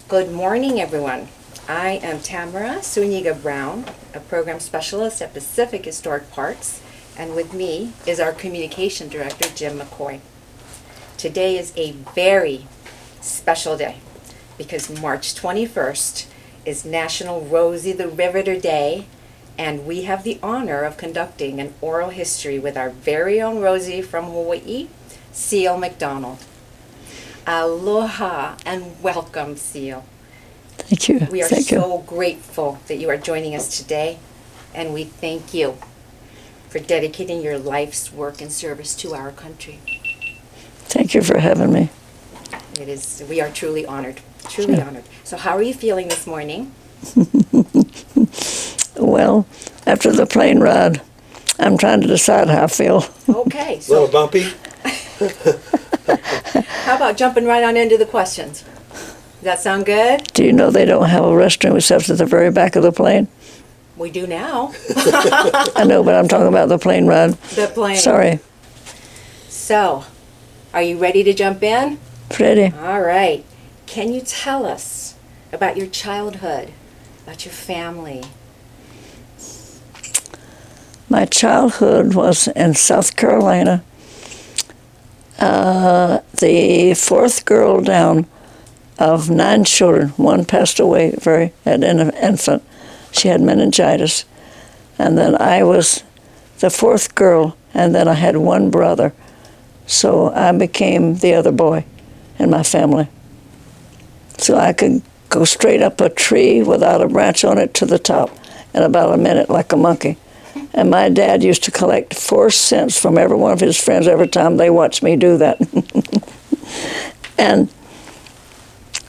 Good morning, everyone. I am Tamara Zuniga-Brown, a program specialist at Pacific Historic Parks, and with me is our communication director, Jim McCoy. Today is a very special day because March 21st is National Rosie the Riveter Day, and we have the honor of conducting an oral history with our very own Rosie from Hawaii, Lucille MacDonald. Aloha and welcome, Seal. Thank you. We are so grateful that you are joining us today, and we thank you for dedicating your life's work and service to our country. Thank you for having me. We are truly honored, truly honored. So how are you feeling this morning? Well, after the plane ride, I'm trying to decide how I feel. Okay. A little bumpy? How about jumping right on into the questions? Does that sound good? Do you know they don't have a restroom except at the very back of the plane? We do now. I know, but I'm talking about the plane ride. The plane. Sorry. So, are you ready to jump in? Ready? All right. Can you tell us about your childhood, about your family? My childhood was in South Carolina. The fourth girl down of 9 children. One passed away at an infant. She had meningitis. And then I was the fourth girl, and then I had one brother. So I became the other boy in my family. So I could go straight up a tree without a branch on it to the top in about a minute like a monkey. And my dad used to collect 4 cents from every one of his friends every time they watched me do that. And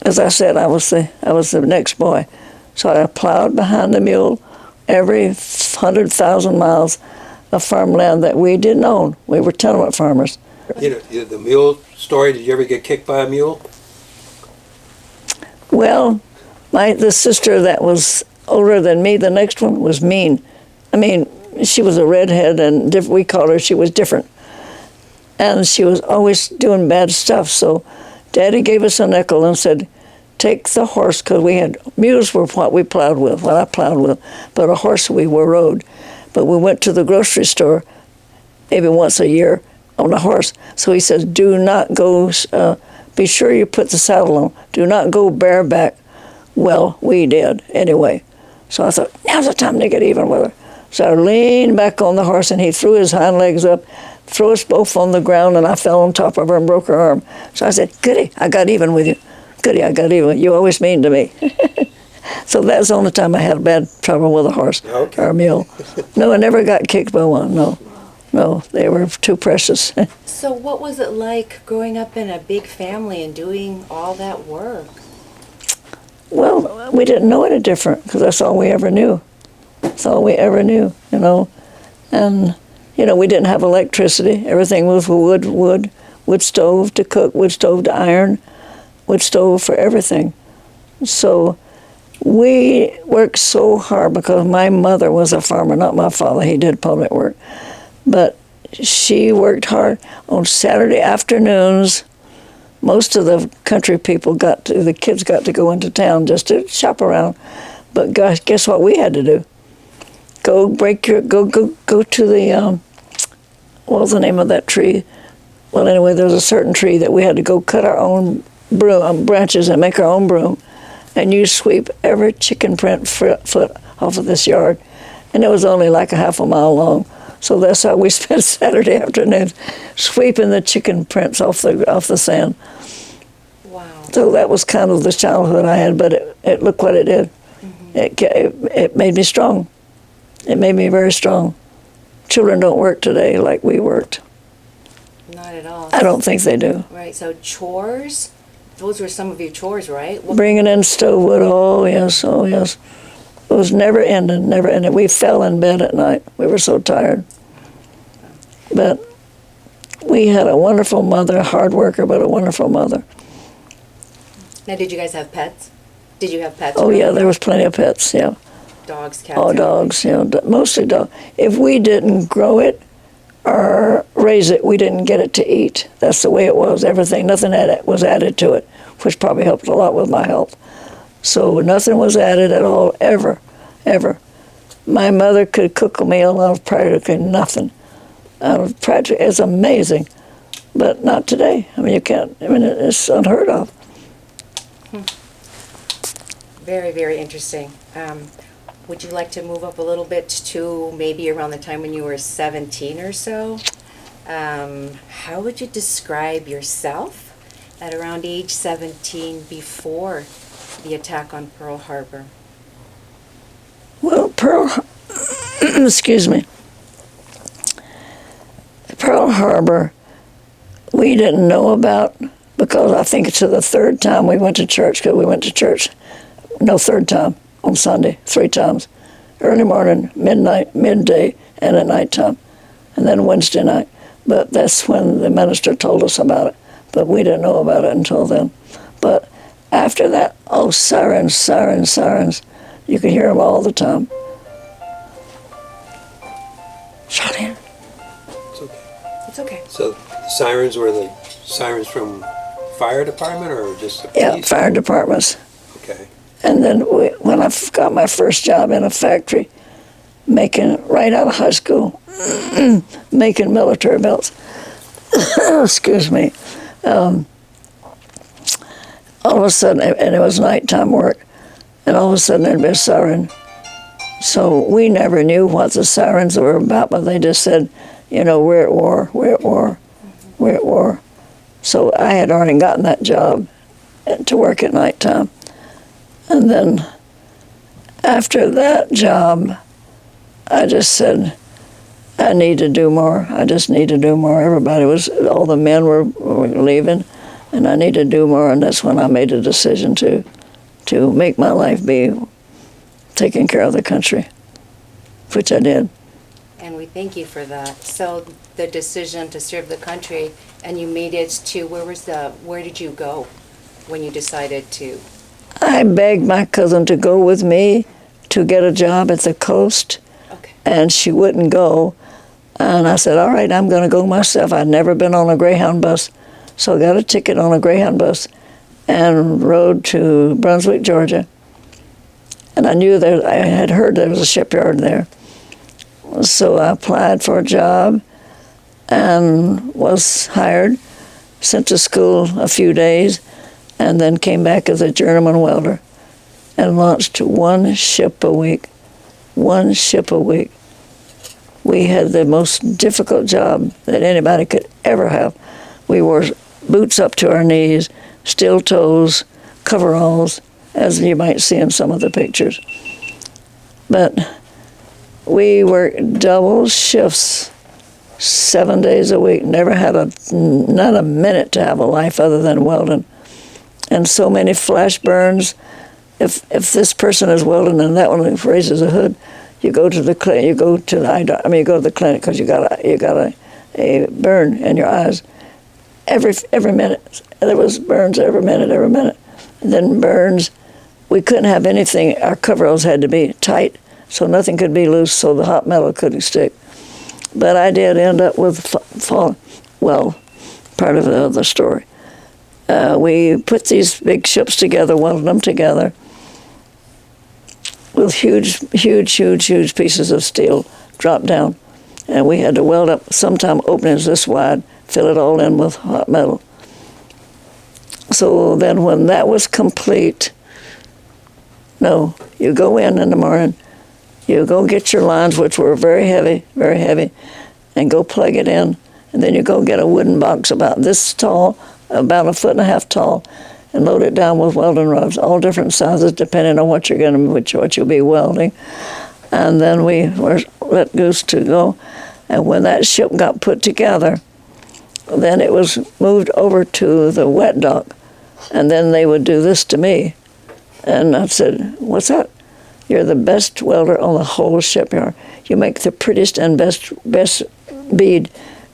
as I said, I was the next boy. So I plowed behind the mule every 100,000 miles of farmland that we didn't own. We were tenement farmers. You know, the mule story, did you ever get kicked by a mule? Well, the sister that was older than me, the next one, was mean. I mean, she was a redhead, and we called her, she was different. And she was always doing bad stuff, so Daddy gave us a nickel and said, take the horse, because mules were what we plowed with, what I plowed with, but a horse we were rode. But we went to the grocery store maybe once a year on a horse. So he says, do not go, be sure you put the saddle on. Do not go bareback. Well, we did anyway. So I thought, now's the time to get even with her. So I leaned back on the horse, and he threw his hind legs up, threw us both on the ground, and I fell on top of her and broke her arm. So I said, goody, I got even with you. Goody, I got even. You always mean to me. So that's the only time I had bad trouble with a horse or a mule. No, I never got kicked by one, no, they were too precious. So what was it like growing up in a big family and doing all that work? Well, we didn't know any different because that's all we ever knew. That's all we ever knew, And, we didn't have electricity. Everything was wood stove to cook, wood stove to iron, wood stove for everything. So we worked so hard because my mother was a farmer, not my father. He did public work. But she worked hard on Saturday afternoons. Most of the country people the kids got to go into town just to shop around. But gosh, guess what we had to do? Go to the, what was the name of that tree? Well, anyway, there was a certain tree that we had to go cut our own branches and make our own broom. And you sweep every chicken print foot off of this yard. And it was only like a half a mile long. So that's how we spent Saturday afternoons, sweeping the chicken prints off the sand. Wow. So that was kind of the childhood I had, but it look what it did. Mm-hmm. It made me strong. It made me very strong. Children don't work today like we worked. Not at all. I don't think they do. Right, so chores, those were some of your chores, right? Bringing in stove wood, oh yes. It was never ending. We fell in bed at night. We were so tired. But we had a wonderful mother, a hard worker, but a wonderful mother. Now, did you guys have pets? Did you have pets? Oh yeah, there was plenty of pets, yeah. Dogs, cats? Oh, dogs, mostly dogs. If we didn't grow it or raise it, we didn't get it to eat. That's the way it was. Everything, nothing was added to it, which probably helped a lot with my health. So nothing was added at all, ever, ever. My mother could cook a meal out of practically nothing. It's amazing, but not today. I mean, you can't, I mean, it's unheard of. Very, very interesting. Would you like to move up a little bit to maybe around the time when you were 17 or so? How would you describe yourself at around age 17 before the attack on Pearl Harbor? Well, excuse me. Pearl Harbor, we didn't know about, because I think it's the third time we went to church, because we went to church, no, third time on Sunday, 3 times. Early morning, midnight, midday, and at nighttime, and then Wednesday night. But that's when the minister told us about it, but we didn't know about it until then. But after that, oh, sirens, sirens, sirens. You could hear them all the time. Charlene. It's okay. It's okay. So the sirens were the sirens from fire department or just the police? Yeah, fire departments. Okay. And then when I got my first job in a factory, right out of high school, making military belts. Excuse me. All of a sudden, and it was nighttime work, and all of a sudden there'd be a siren. So we never knew what the sirens were about, but they just said, you know, we're at war, we're at war, we're at war. So I had already gotten that job to work at nighttime. And then after that job, I just said, I need to do more. I just need to do more. All the men were leaving, and I need to do more. And that's when I made a decision to make my life be taking care of the country, which I did. And we thank you for that. So the decision to serve the country, and you made it to, where did you go when you decided to? I begged my cousin to go with me to get a job at the coast, Okay. and she wouldn't go. And I said, all right, I'm going to go myself. I'd never been on a Greyhound bus, so I got a ticket on a Greyhound bus and rode to Brunswick, Georgia. And I knew that I had heard there was a shipyard there. So I applied for a job and was hired, sent to school a few days, and then came back as a journeyman welder and launched 1 ship a week. 1 ship a week. We had the most difficult job that anybody could ever have. We wore boots up to our knees, steel toes, coveralls, as you might see in some of the pictures. But we worked double shifts 7 days a week, never had not a minute to have a life other than welding. And so many flash burns. If this person is welding and that one raises a hood, you go to the clinic. You go to the clinic because you got a burn in your eyes. Every minute there was burns every minute. And then burns. We couldn't have anything. Our coveralls had to be tight, so nothing could be loose, so the hot metal couldn't stick. But I did end up with part of the story. We put these big ships together, welded them together with huge pieces of steel dropped down. And we had to weld up, sometime openings this wide, fill it all in with hot metal. So then when that was complete, you go in the morning, you go get your lines, which were very heavy, and go plug it in. And then you go get a wooden box about this tall, about 1.5 foot tall, and load it down with welding rods, all different sizes depending on what you'll be welding. And then we were let loose to go. And when that ship got put together, then it was moved over to the wet dock, and then they would do this to me. And I said, "What's that?" "You're the best welder on the whole shipyard. You make the prettiest and best bead,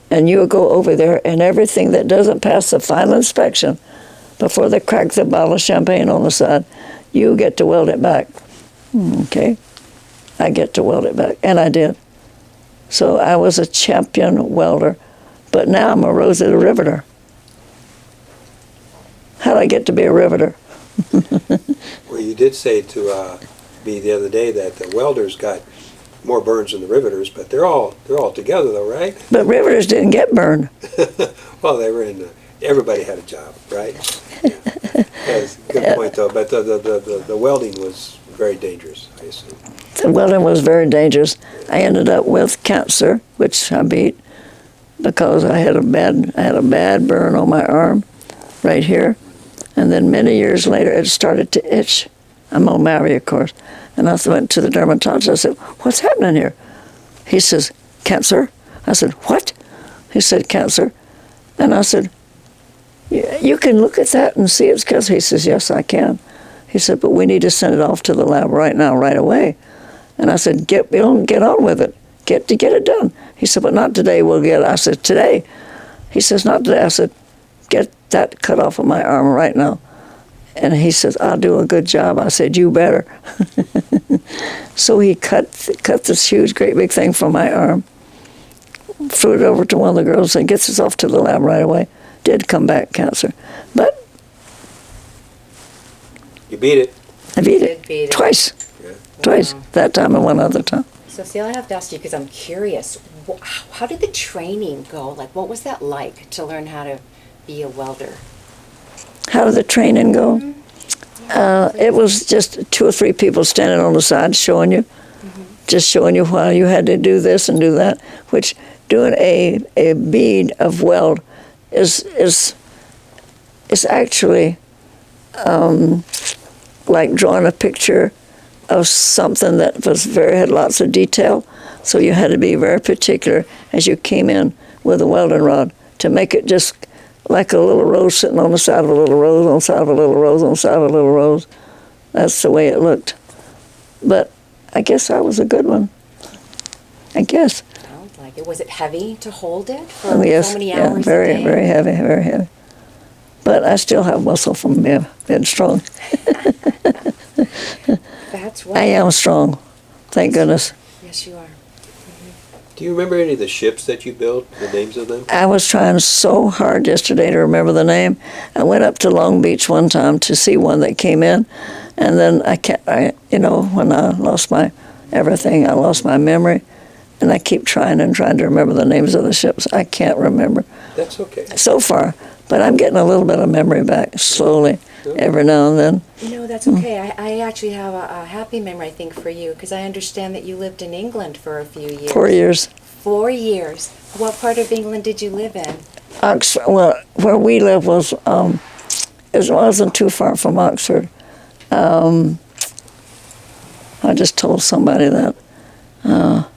and you'll go over there, and everything that doesn't pass the final inspection before they crack the bottle of champagne on the side, you get to weld it back." Okay, I get to weld it back, and I did. So I was a champion welder, but now I'm a Rosie the Riveter. How did I get to be a riveter? Well, you did say to me the other day that the welders got more burns than the riveters, but they're all together though, right? But riveters didn't get burned. Well, they were in. Everybody had a job, right? Yeah. That's a good point though. But the welding was very dangerous, I assume. The welding was very dangerous. I ended up with cancer, which I beat because I had a bad burn on my arm, right here, and then many years later it started to itch. I'm on Maui, of course, and I went to the dermatologist. I said, "What's happening here?" He says, "Cancer." I said, "What?" He said, "Cancer," and I said, "You can look at that and see it's cancer." He says, "Yes, I can." He said, "But we need to send it off to the lab right now, right away." And I said, get on with it. Get it done. He said, "But not today, we'll get it." I said, "Today?" He says, "Not today." I said, "Get that cut off of my arm right now." And he says, "I'll do a good job." I said, "You better." So he cut this huge, great big thing from my arm, threw it over to one of the girls and gets us off to the lab right away. Did come back cancer. But You beat it. I beat Did it beat it. twice. Yeah. Twice. Wow. That time and one other time. So, see, I have to ask you because I'm curious. How did the training go? Like, what was that like to learn how to be a welder? How did the training go? It was just 2 or 3 people standing on the side showing you, just showing you why you had to do this and do that, which doing a bead of weld is actually like drawing a picture of something that had lots of detail. So you had to be very particular as you came in with a welding rod to make it just like a little rose sitting on the side of a little rose, on the side of a little rose, on the side of a little rose. That's the way it looked. But I guess I was a good one. I guess. Sounds like it. Was it heavy to hold it for Oh, yes, so many yeah, hours very, a day? very heavy, very heavy. But I still have muscle from being strong. That's what. I am strong, thank goodness. Yes, you are. Do you remember any of the ships that you built? The names of them? I was trying so hard yesterday to remember the name. I went up to Long Beach one time to see one that came in, and then when I lost my everything, I lost my memory, and I keep trying to remember the names of the ships. I can't remember That's okay. so far, but I'm getting a little bit of memory back slowly, every now and then. No, that's okay. I actually have a happy memory, I think, for you, because I understand that you lived in England for a few years. 4 years. 4 years. What part of England did you live in? Oxford. Well, where we live was it wasn't too far from Oxford. I just told somebody that, and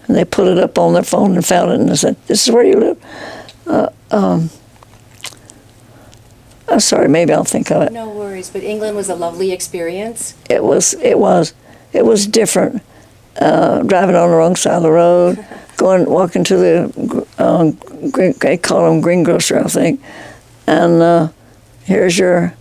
they put it up on their phone and found it, and they said, "This is where you live." I'm sorry, maybe I'll think of it. No worries, but England was a lovely experience. It was different. Driving on the wrong side of the road, walking to the they call them greengrocer, I think, and here's your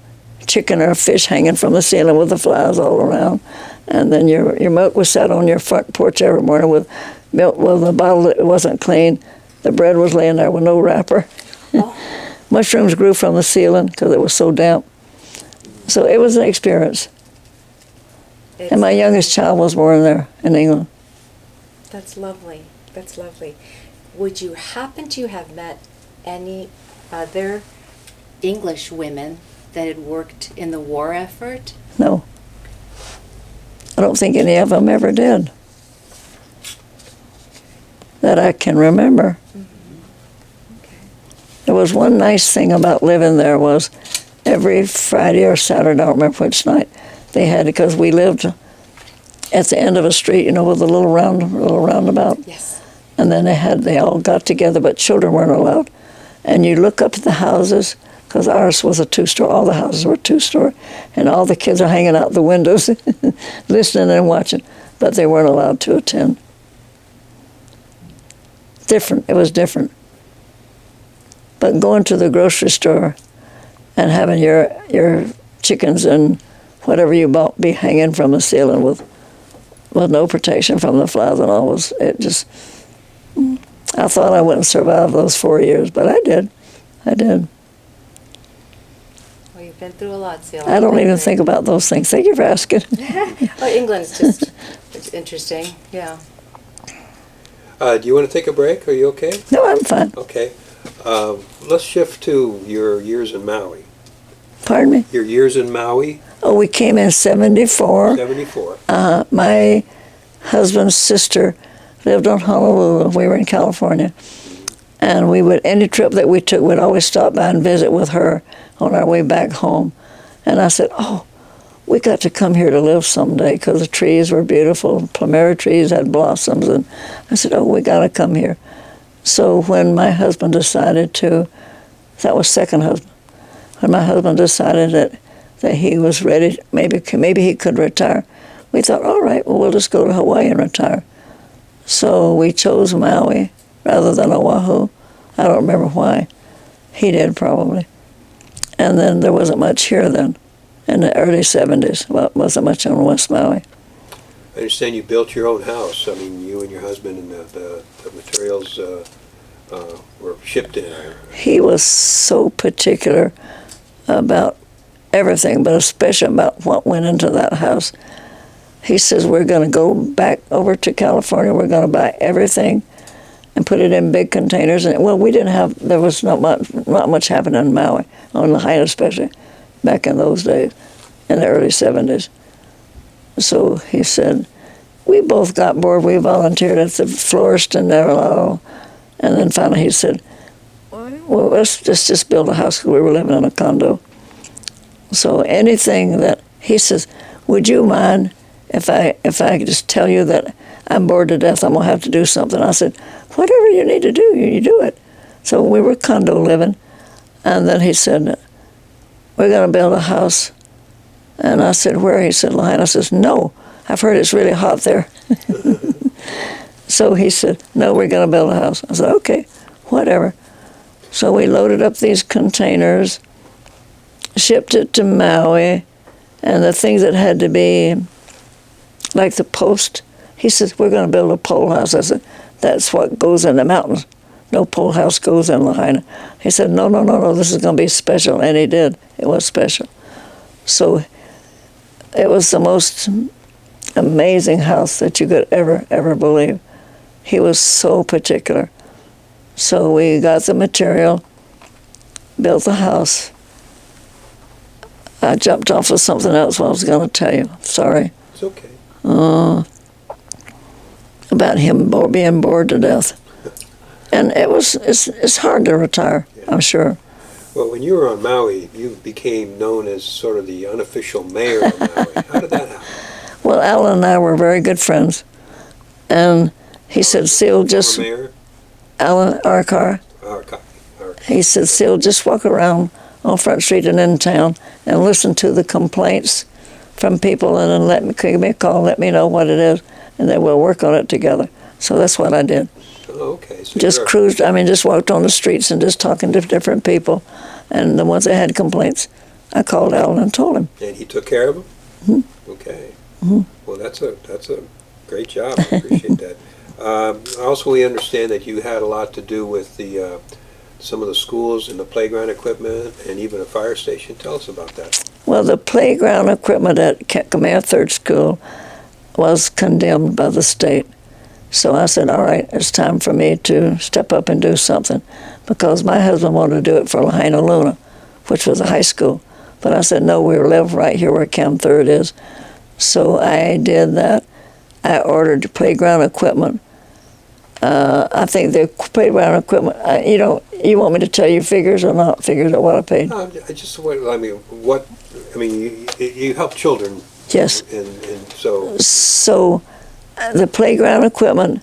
chicken or fish hanging from the ceiling with the flies all around, and then your milk was set on your front porch every morning with milk with a bottle that wasn't clean. The bread was laying there with no wrapper. Oh. Mushrooms grew from the ceiling because it was so damp. So it was an experience. And my youngest child was born there in England. That's lovely. That's lovely. Would you happen to have met any other English women that had worked in the war effort? No. I don't think any of them ever did. That I can remember. Okay. There was one nice thing about living there was every Friday or Saturday, I don't remember which night, they had, because we lived at the end of a street, with a little roundabout. Yes. And then they all got together, but children weren't allowed. And you look up at the houses, because ours was a 2-story, all the houses were 2-story, and all the kids are hanging out the windows, listening and watching, but they weren't allowed to attend. It was different. But going to the grocery store and having your chickens and whatever you bought be hanging from the ceiling with no protection from the flies and all I thought I wouldn't survive those 4 years, but I did. Well, We've been through a lot, Seal. I don't even think about those things. Thank you for asking. Oh, England's just it's interesting. Yeah. Do you want to take a break? Are you okay? No, I'm fine. Okay. Let's shift to your years in Maui. Pardon me? Your years in Maui, Oh, we came in 74. 74. My husband's sister lived on Honolulu. We were in California. And we would, any trip that we took, we'd always stop by and visit with her on our way back home. And I said, oh, we got to come here to live someday because the trees were beautiful. Plumera trees had blossoms. And I said, oh, we got to come here. So when my husband decided to, that was second husband, when my husband decided that he was ready, maybe he could retire, we thought, all right, well, we'll just go to Hawaii and retire. So we chose Maui rather than Oahu. I don't remember why. He did probably. And then there wasn't much here then. In the early 70s, well, wasn't much on West Maui. I understand you built your own house. I mean, you and your husband, and the materials were shipped in. He was so particular about everything, but especially about what went into that house. He says, we're going to go back over to California, we're going to buy everything and put it in big containers. And well, we didn't have, there was not much happening in Maui, on Lahaina especially, back in those days, in the early 70s. So he said, we both got bored, we volunteered at the florist and all. And then finally he said, well, let's just build a house, because we were living in a condo. So anything that, he says, would you mind if I just tell you that I'm bored to death, I'm going to have to do something? I said, whatever you need to do, you do it. So we were condo living, and then he said, we're going to build a house. And I said, where? He said, Lahaina. I says, no, I've heard it's really hot there. So he said, no, we're going to build a house. I said, okay, whatever. So we loaded up these containers, shipped it to Maui, and the things that had to be, like the post, he says, we're going to build a pole house. I said, that's what goes in the mountains. No pole house goes in Lahaina. He said, no, this is going to be special. And he did. It was special. So it was the most amazing house that you could ever believe. He was so particular. So we got the material, built the house. I jumped off of something else what I was going to tell you. Sorry. It's okay. About him being bored to death. And it's hard to retire, yeah. I'm sure. Well, when you were on Maui, you became known as sort of the unofficial mayor of Maui. How did that happen? Well, Alan and I were very good friends. And he said, Seal, just... Mayor? Alan Arkar. He said, Seal, just walk around on Front Street and in town and listen to the complaints from people, and then give me a call, let me know what it is, and then we'll work on it together. So that's what I did. Oh, okay. So just cruised, just walked on the streets and just talking to different people. And the ones that had complaints, I called Alan and told him. And he took care of them? Mm-hmm. Okay. Mm-hmm. Well, that's a great job. I appreciate that. Also, we understand that you had a lot to do with the some of the schools and the playground equipment and even a fire station. Tell us about that. Well, the playground equipment at Kamehameha Third School was condemned by the state. So I said, all right, it's time for me to step up and do something, because my husband wanted to do it for Lahaina Luna, which was a high school. But I said, no, we live right here where Cam Third is. So I did that. I ordered playground equipment. I think the playground equipment, you want me to tell you figures or not figures of what I paid? No, I just want, you help children. Yes. And so. So the playground equipment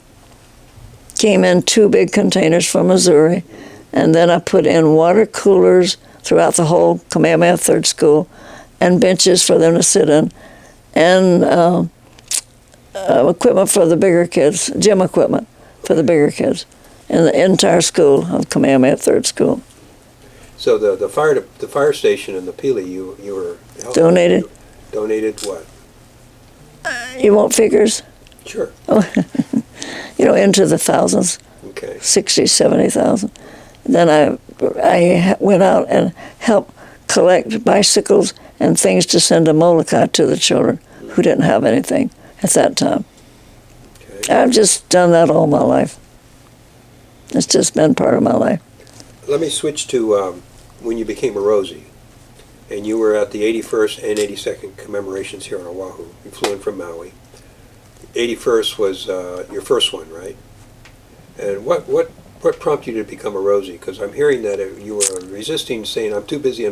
came in 2 big containers from Missouri, and then I put in water coolers throughout the whole Kamehameha Third School, and benches for them to sit in, and equipment for the bigger kids, gym equipment for the bigger kids, in the entire school of Kamehameha Third School. So the fire station in the Pili, you were helping. Donated. Donated what? You want figures? Sure. Into the thousands. Okay. 60, 70,000. Then I went out and helped collect bicycles and things to send to Molokai to the children who didn't have anything at that time. Okay. I've just done that all my life. It's just been part of my life. Let me switch to when you became a Rosie, and you were at the 81st and 82nd commemorations here on Oahu. You flew in from Maui. 81st was your first one, right? And what prompted you to become a Rosie? Because I'm hearing that you were resisting, saying I'm too busy,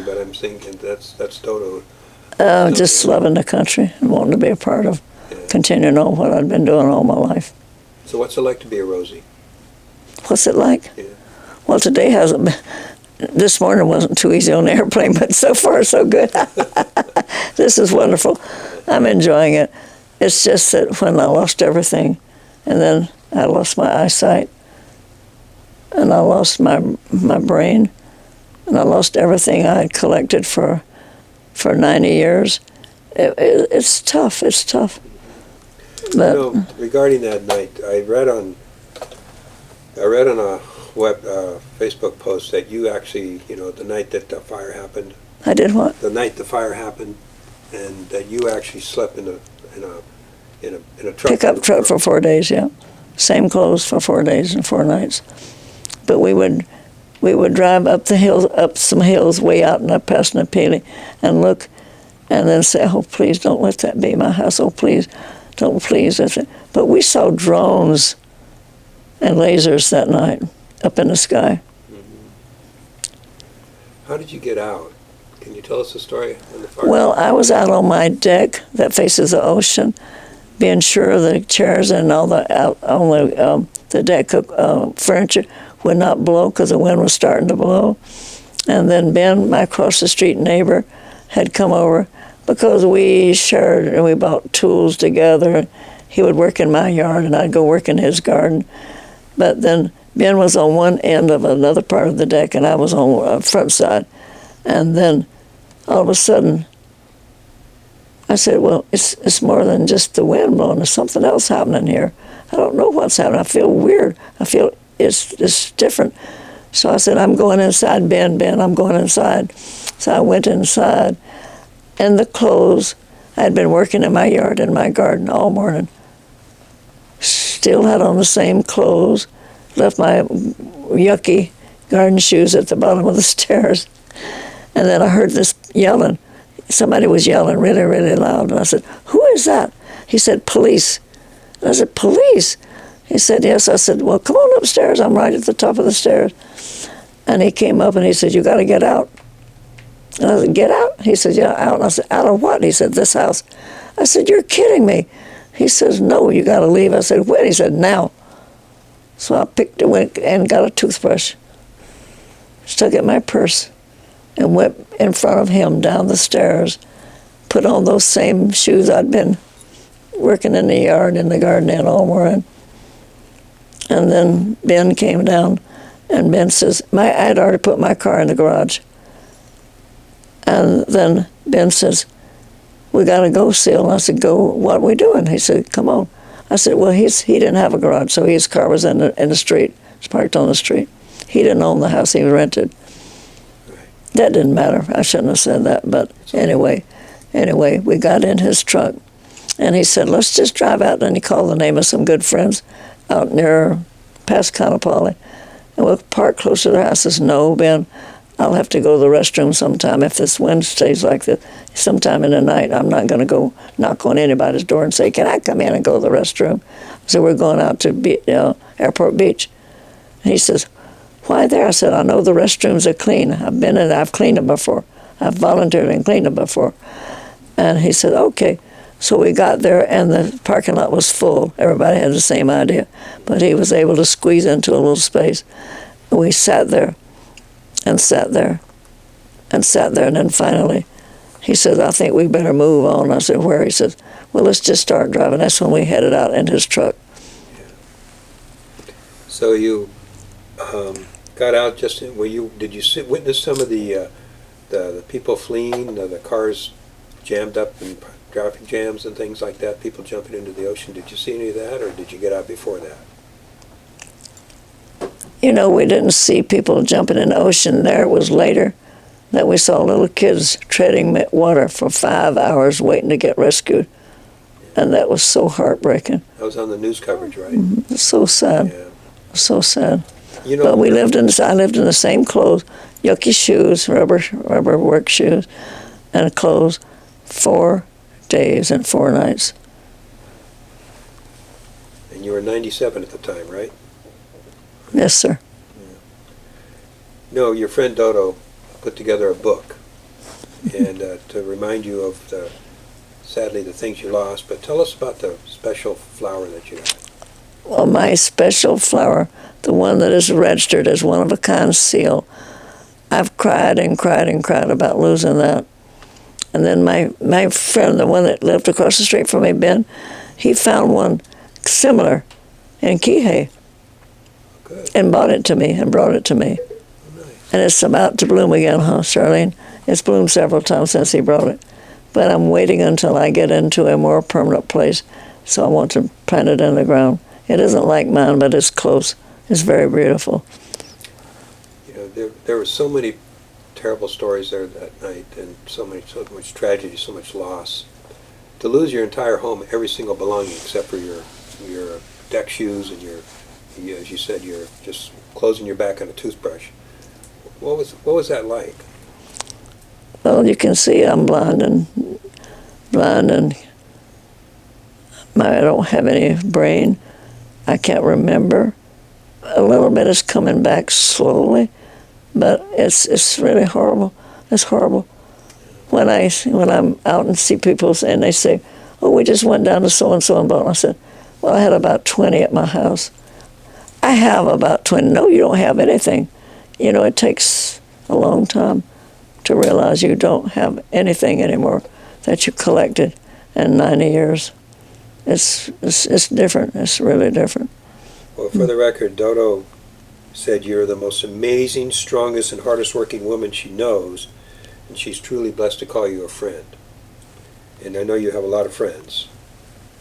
but I'm thinking that's total. Just loving the country and wanting to be a part of, Yeah. continuing on what I've been doing all my life. So what's it like to be a Rosie? What's it like? Yeah. Well, today hasn't been. This morning wasn't too easy on the airplane, but so far so good. This is wonderful. I'm enjoying it. It's just that when I lost everything, and then I lost my eyesight, and I lost my brain, and I lost everything I had collected for 90 years. It's tough. It's tough. But Regarding that night, I read on a Facebook post that you actually, the night that the fire happened, I did what? the night the fire happened, and that you actually slept in a truck. Pickup truck for 4 days, yeah. Same clothes for 4 days and 4 nights. But we would drive up the hills, up some hills way out and up past Napili, and look, and then say, "Oh, please don't let that be my house. Oh, please, don't please." But we saw drones and lasers that night up in the sky. How did you get out? Can you tell us the story on the fire? Well, I was out on my deck that faces the ocean, being sure the chairs and all the deck furniture would not blow because the wind was starting to blow. And then Ben, my across the street neighbor, had come over because we shared and we bought tools together. He would work in my yard and I'd go work in his garden. But then Ben was on one end of another part of the deck and I was on the front side. And then all of a sudden, I said, well, it's more than just the wind blowing. There's something else happening here. I don't know what's happening. I feel weird. I feel it's different. So I said, I'm going inside, Ben, I'm going inside. So I went inside, and the clothes, I had been working in my yard and my garden all morning. Still had on the same clothes, left my yucky garden shoes at the bottom of the stairs. And then I heard this yelling. Somebody was yelling really, really loud. And I said, who is that? He said, police. And I said, police? He said, yes. I said, well, come on upstairs. I'm right at the top of the stairs. And he came up and he said, you got to get out. And I said, get out? He said, yeah, out. And I said, out of what? He said, this house. I said, you're kidding me. He says, no, you got to leave. I said, when? He said, now. So I went and got a toothbrush, stuck it in my purse, and went in front of him down the stairs, put on those same shoes I'd been working in the yard, in the garden in all morning. And then Ben came down, and Ben says, I'd already put my car in the garage. And then Ben says, we got to go, Seal. And I said, go, what are we doing? He said, come on. I said, well, he didn't have a garage, so his car was in the street. It was parked on the street. He didn't own the house he rented. That didn't matter. I shouldn't have said that, but anyway, we got in his truck, and he said, let's just drive out. And he called the name of some good friends out near past Kanapali, and we'll park close to the house. I says, no, Ben, I'll have to go to the restroom sometime if this wind stays like this. Sometime in the night, I'm not going to go knock on anybody's door and say, can I come in and go to the restroom? So we're going out to Airport Beach. And he says, why there? I said, I know the restrooms are clean. I've been in, I've cleaned them before. I've volunteered and cleaned them before. And he said, okay. So we got there, and the parking lot was full. Everybody had the same idea. But he was able to squeeze into a little space. And we sat there, and sat there, and sat there. And then finally, he said, I think we better move on. I said, where? He said, well, let's just start driving. That's when we headed out in his truck. So you got out just, did you witness some of the people fleeing, the cars jammed up in traffic jams and things like that, people jumping into the ocean? Did you see any of that, or did you get out before that? You know, we didn't see people jumping in the ocean there. It was later. that we saw little kids treading water for 5 hours waiting to get rescued. And that was so heartbreaking. That was on the news coverage, right? It's so sad. Yeah. So sad. You know, But I lived in the same clothes, yucky shoes, rubber work shoes, and clothes 4 days and 4 nights. and you were 97 at the time, right? Yes, sir. No, your friend Dodo put together a book, and to remind you of sadly the things you lost. But tell us about the special flower that you got. Well, my special flower, the one that is registered as one of a kind seal, I've cried and cried and cried about losing that. And then my friend, the one that lived across the street from me, Ben, he found one similar in Kihei. Good. And bought it to me and brought it to me. Oh, nice. And it's about to bloom again, huh, Charlene? It's bloomed several times since he brought it. But I'm waiting until I get into a more permanent place, so I want to plant it in the ground. It isn't like mine, but it's close. It's very beautiful. You know, there were so many terrible stories there that night, and so much tragedy, so much loss. To lose your entire home, every single belonging except for your deck shoes and as you said, you're just closing your back on a toothbrush. What was that like? Well, you can see I'm blind and I don't have any brain. I can't remember. A little bit is coming back slowly, but it's really horrible. It's horrible. When I'm out and see people and they say, "Oh, we just went down to so and so and bought," I said, "Well, I had about 20 at my house." I have about 20. No, you don't have anything. You know, it takes a long time to realize you don't have anything anymore that you collected in 90 years. It's different. It's really different. Well, for the record, Dodo said you're the most amazing, strongest, and hardest working woman she knows, and she's truly blessed to call you a friend. And I know you have a lot of friends,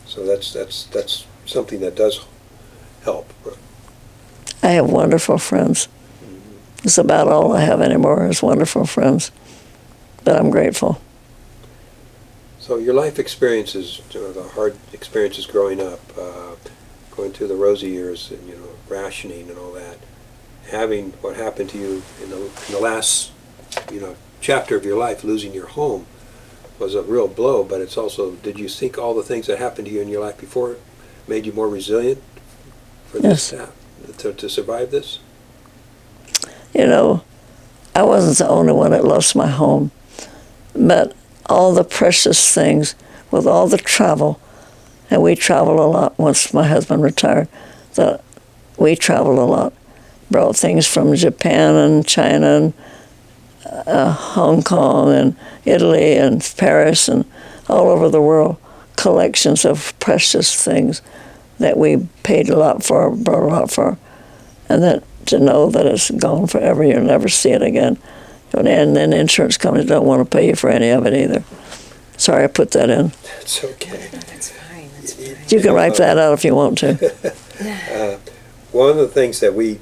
so that's something that does help. I have wonderful friends. It's about all I have anymore is wonderful friends. But I'm grateful. So your life experiences, the hard experiences growing up, going through the Rosie years, and rationing and all that, having what happened to you in the last, chapter of your life, losing your home, was a real blow. But it's also, did you think all the things that happened to you in your life before made you more resilient for this to survive this? I wasn't the only one that lost my home, but all the precious things with all the travel, and we traveled a lot once my husband retired, we traveled a lot, brought things from Japan and China and Hong Kong and Italy and Paris and all over the world, collections of precious things that we paid a lot for, brought a lot for, and that to know that it's gone forever, you'll never see it again. And then insurance companies don't want to pay you for any of it either. Sorry I put that in. That's okay. No, that's fine. That's fine. You can write that out if you want to. One of the things that we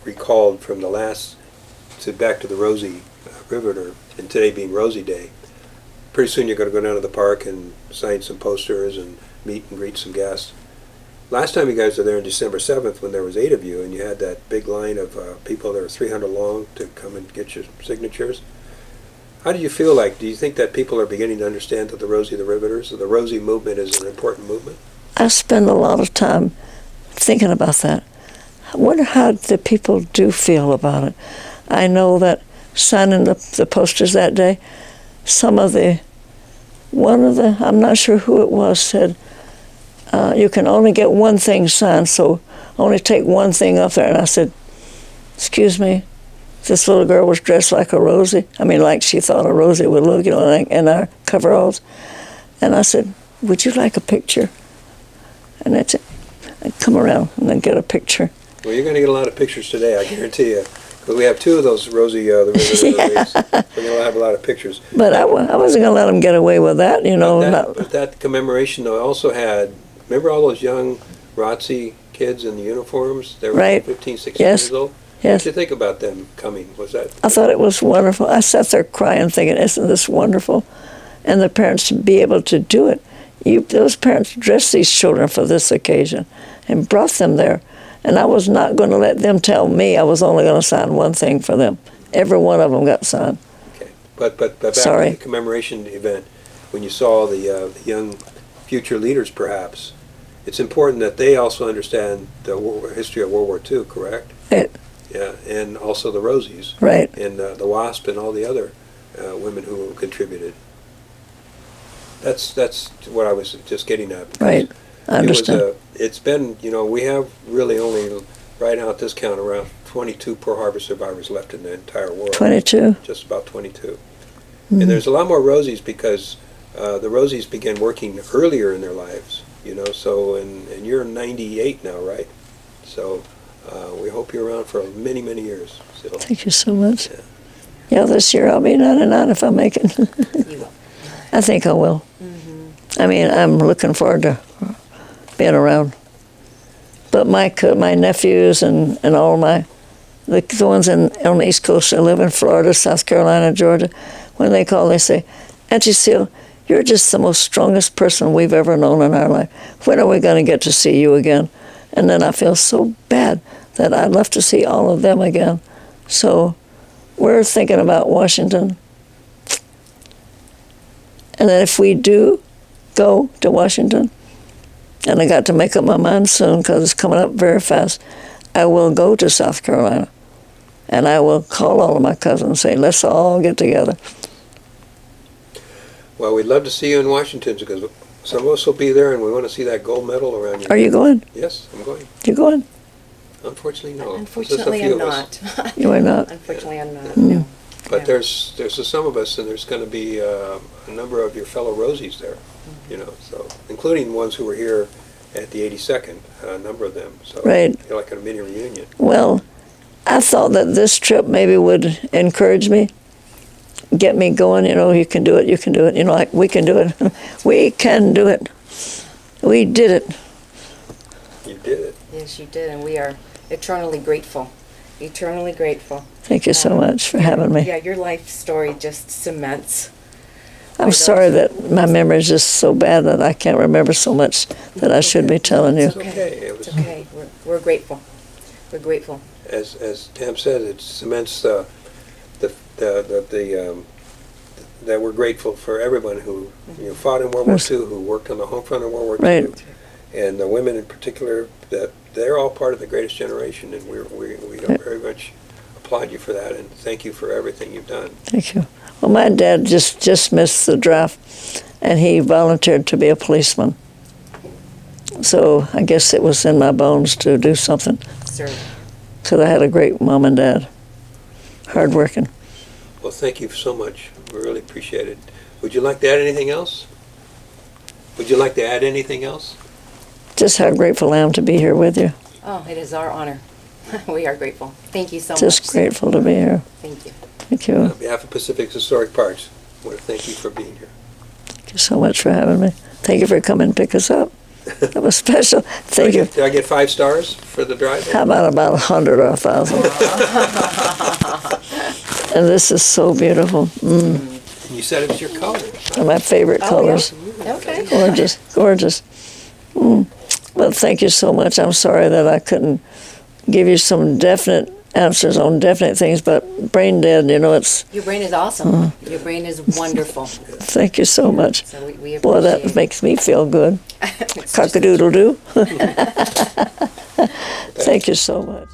recalled from the last, back to the Rosie Riveter, and today being Rosie Day, pretty soon you're going to go down to the park and sign some posters and meet and greet some guests. Last time you guys were there on December 7th when there was 8 of you and you had that big line of people that were 300 long to come and get your signatures. How do you feel like? Do you think that people are beginning to understand that the Rosie the Riveters, or the Rosie movement is an important movement? I spend a lot of time thinking about that. I wonder how the people do feel about it. I know that signing the posters that day, I'm not sure who it was, said, you can only get one thing signed, so only take one thing up there. And I said, excuse me, this little girl was dressed like a Rosie. I mean, like she thought a Rosie would look, in our coveralls. And I said, would you like a picture? And that's it. I'd come around and then get a picture. Well, you're going to get a lot of pictures today, I guarantee you. Because we have 2 of those Rosie the Riveters. So you'll have a lot of pictures. But I wasn't going to let them get away with that, But that commemoration, though, also had, remember all those young ROTC kids in the uniforms? They were Right. 15, 16 Yes. years old? What Yes. did you think about them coming? Was that? I thought it was wonderful. I sat there crying, thinking, "Isn't this wonderful?" And the parents to be able to do it. Those parents dressed these children for this occasion and brought them there. And I was not going to let them tell me I was only going to sign one thing for them. Every one of them got signed. Okay. But back Sorry. at the commemoration event, when you saw the young future leaders, perhaps, it's important that they also understand the history of World War II, correct? Right. Yeah, and also the Rosies. Right. And the WASP and all the other women who contributed. That's what I was just getting at. because Right. I understand. It's been, we have really only, right now at this count, around 22 Pearl Harbor survivors left in the entire world. 22. Just about 22. Mm-hmm. And there's a lot more Rosies because the Rosies began working earlier in their lives, so, and you're 98 now, right? So we hope you're around for many, many years still. Thank you so much. Yeah, this year I'll be 99 if I make it. You will. I think I will. I mean, I'm looking forward to being around. But my nephews and all the ones on the East Coast that live in Florida, South Carolina, Georgia, when they call, they say, "Auntie Seal, you're just the most strongest person we've ever known in our life. When are we going to get to see you again?" And then I feel so bad that I'd love to see all of them again. So we're thinking about Washington. And then if we do go to Washington, and I got to make up my mind soon because it's coming up very fast, I will go to South Carolina. And I will call all of my cousins and say, "Let's all get together." Well, we'd love to see you in Washington because some of us will be there and we want to see that gold medal around you. Are you going? Yes, I'm going. You going? Unfortunately, no. Unfortunately, Just a few I'm of us. not. You are not. Unfortunately, I'm not. No. But Yeah. there's some of us, and there's going to be a number of your fellow Rosies there, so including ones who were here at the 82nd, a number of them. So Right. you're like a mini reunion. Well, I thought that this trip maybe would encourage me, get me going. You can do it. You can do it. Like we can do it. We can do it. We did it. You did it. Yes, you did, and we are eternally grateful. Eternally grateful. Thank you so much for having me. Yeah, your life story just cements. I'm sorry that my memory is just so bad that I can't remember so much that I should be telling you. It's okay. It's okay. We're grateful. We're grateful. As Tam said, it cements that we're grateful for everyone who fought in World War II, who worked on the home front in World War II, Right. and the women in particular. That they're all part of the greatest generation, and we very much applaud you for that, and thank you for everything you've done. Thank you. Well, my dad just missed the draft, and he volunteered to be a policeman. So I guess it was in my bones to do something, Sir. Mm-hmm. because I had a great mom and dad, hardworking. Well, thank you so much. We really appreciate it. Would you like to add anything else? Just how grateful I am to be here with you. Oh, it is our honor. We are grateful. Thank you so much. Just grateful to be here. Thank you. Thank you. On behalf of Pacific Historic Parks, I want to thank you for being here. Thank you so much for having me. Thank you for coming and pick us up. That was special. Thank you. Did I get 5 stars for the drive? How about 100 or 1,000? And this is so beautiful. And you said it was your color. They're my favorite colors. Okay. Gorgeous, gorgeous. Well, thank you so much. I'm sorry that I couldn't give you some definite answers on definite things, but brain dead, it's... Your brain is awesome. Your brain is wonderful. Thank you so much. So we appreciate Boy, that it. makes me feel good. It's just- Cock-a-doodle-doo. Thank you so much.